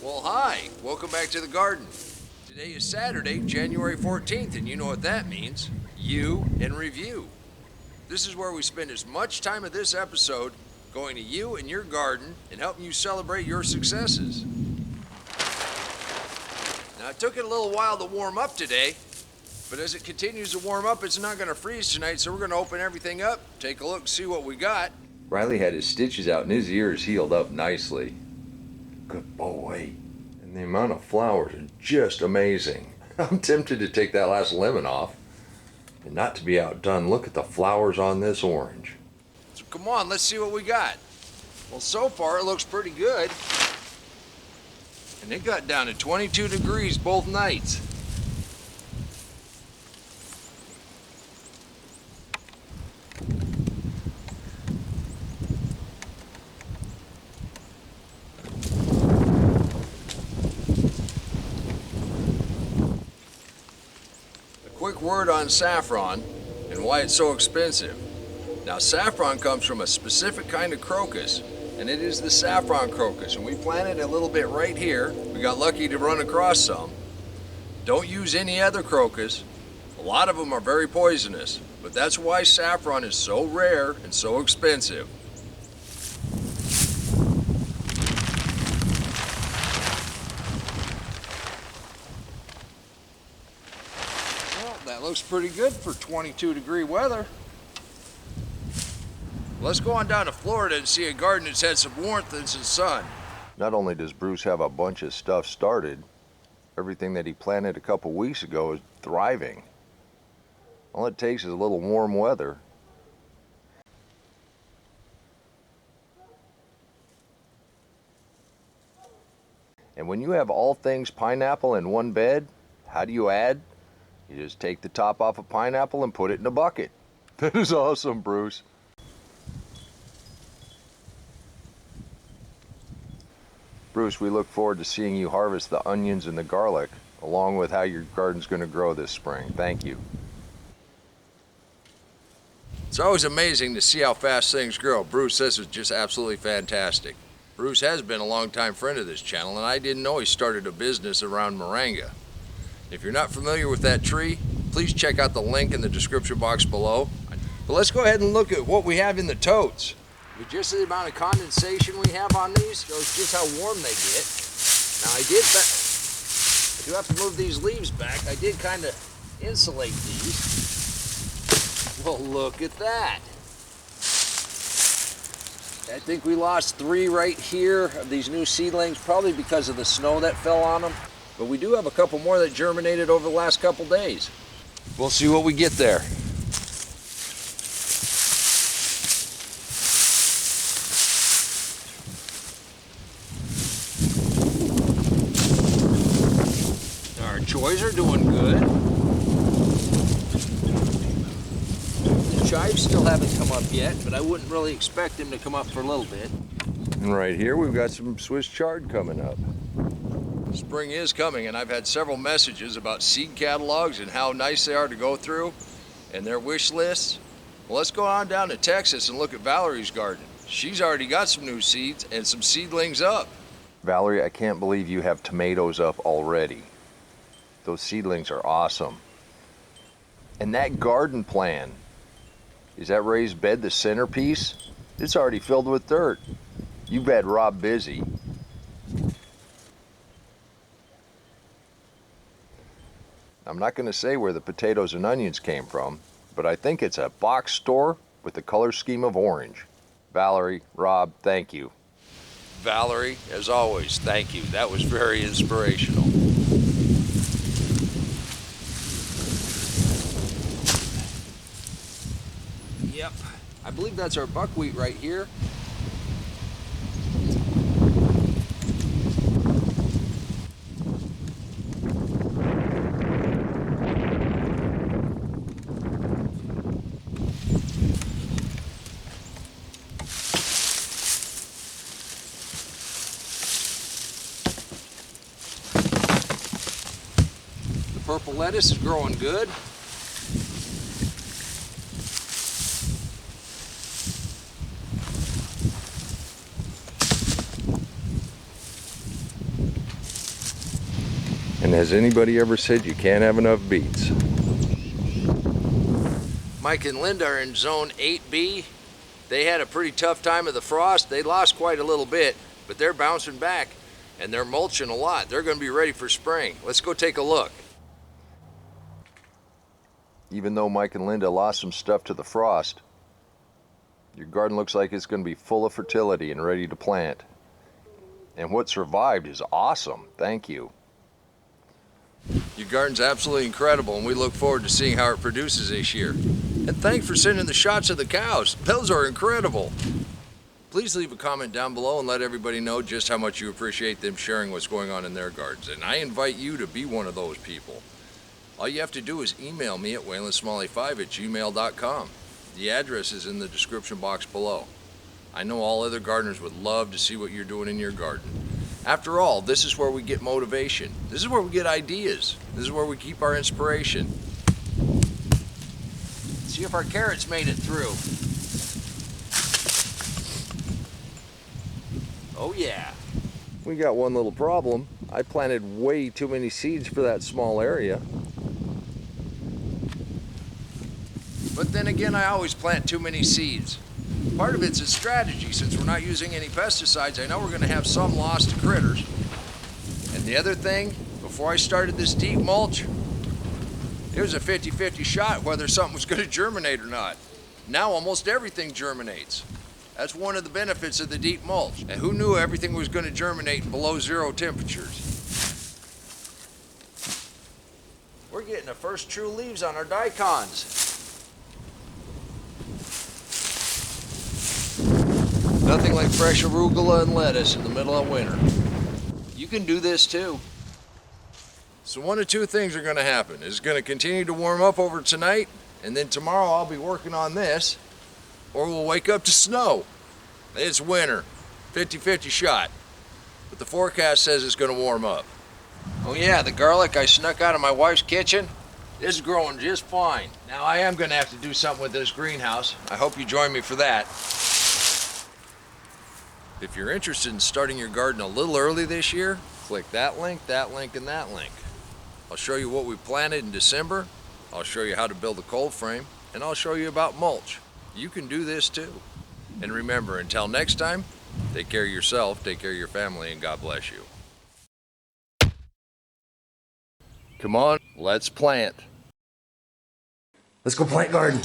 Well, hi. Welcome back to the garden. Today is Saturday, January 14th, and you know what that means. You in review. This is where we spend as much time of this episode going to you and your garden and helping you celebrate your successes. Now, it took it a little while to warm up today, but as it continues to warm up, it's not going to freeze tonight, so we're going to open everything up, take a look, see what we got. Riley had his stitches out and his ears healed up nicely. Good boy. And the amount of flowers are just amazing. I'm tempted to take that last lemon off. And not to be outdone, look at the flowers on this orange. So come on, let's see what we got. Well, so far it looks pretty good. And it got down to 22 degrees both nights. Quick word on saffron and why it's so expensive. Now, saffron comes from a specific kind of crocus, and it is the saffron crocus, and we planted a little bit right here. We got lucky to run across some. Don't use any other crocus. A lot of them are very poisonous, but that's why saffron is so rare and so expensive. That looks pretty good for 22-degree weather. Let's go on down to Florida and see a garden that's had some warmth and some sun. Not only does Bruce have a bunch of stuff started, everything that he planted a couple weeks ago is thriving. All it takes is a little warm weather. And when you have all things pineapple in one bed, how do you add? You just take the top off a pineapple and put it in a bucket. That is awesome, Bruce. Bruce, we look forward to seeing you harvest the onions and the garlic, along with how your garden's going to grow this spring. Thank you. It's always amazing to see how fast things grow. Bruce, this is just absolutely fantastic. Bruce has been a longtime friend of this channel, and I didn't know he started a business around moringa. If you're not familiar with that tree, please check out the link in the description box below. But let's go ahead and look at what we have in the totes. With just the amount of condensation we have on these, shows just how warm they get. Now I do have to move these leaves back. I did kind of insulate these. Well, look at that. I think we lost 3 right here of these new seedlings, probably because of the snow that fell on them. But we do have a couple more that germinated over the last couple days. We'll see what we get there. Our choys are doing good. The chives still haven't come up yet, but I wouldn't really expect them to come up for a little bit. And right here, we've got some Swiss chard coming up. Spring is coming, and I've had several messages about seed catalogs and how nice they are to go through and their wish lists. Well, let's go on down to Texas and look at Valerie's garden. She's already got some new seeds and some seedlings up. Valerie, I can't believe you have tomatoes up already. Those seedlings are awesome. And that garden plan, is that raised bed the centerpiece? It's already filled with dirt. You've had Rob busy. I'm not going to say where the potatoes and onions came from, but I think it's a box store with the color scheme of orange. Valerie, Rob, thank you. Valerie, as always, thank you. That was very inspirational. Yep, I believe that's our buckwheat right here. Purple lettuce is growing good. has anybody ever said you can't have enough beets? Mike and Linda are in zone 8B. They had a pretty tough time of the frost. They lost quite a little bit, but they're bouncing back and they're mulching a lot. They're going to be ready for spring. Let's go take a look. Even though Mike and Linda lost some stuff to the frost, your garden looks like it's going to be full of fertility and ready to plant. And what survived is awesome. Thank you. Your garden's absolutely incredible, and we look forward to seeing how it produces this year. And thanks for sending the shots of the cows. Those are incredible. Please leave a comment down below and let everybody know just how much you appreciate them sharing what's going on in their gardens. And I invite you to be one of those people. All you have to do is email me at waylandsmalley5@gmail.com. The address is in the description box below. I know all other gardeners would love to see what you're doing in your garden. After all, this is where we get motivation. This is where we get ideas. This is where we keep our inspiration. See if our carrots made it through. Oh yeah. We got one little problem. I planted way too many seeds for that small area. But then again, I always plant too many seeds. Part of it's a strategy. Since we're not using any pesticides, I know we're going to have some loss to critters. And the other thing, before I started this deep mulch, it was a 50-50 shot whether something was going to germinate or not. Now almost everything germinates. That's one of the benefits of the deep mulch. And who knew everything was going to germinate in below zero temperatures? We're getting the first true leaves on our daikons. Nothing like fresh arugula and lettuce in the middle of winter. You can do this too. So one of two things are going to happen. It's going to continue to warm up over tonight, and then tomorrow I'll be working on this, or we'll wake up to snow. It's winter, 50-50 shot, but the forecast says it's going to warm up. Oh yeah, the garlic I snuck out of my wife's kitchen is growing just fine. Now I am going to have to do something with this greenhouse. I hope you join me for that. If you're interested in starting your garden a little early this year, click that link, and that link. I'll show you what we planted in December, I'll show you how to build a cold frame, and I'll show you about mulch. You can do this too. And remember, until next time, take care of yourself, take care of your family, and God bless you. Come on, let's plant. Let's go plant garden.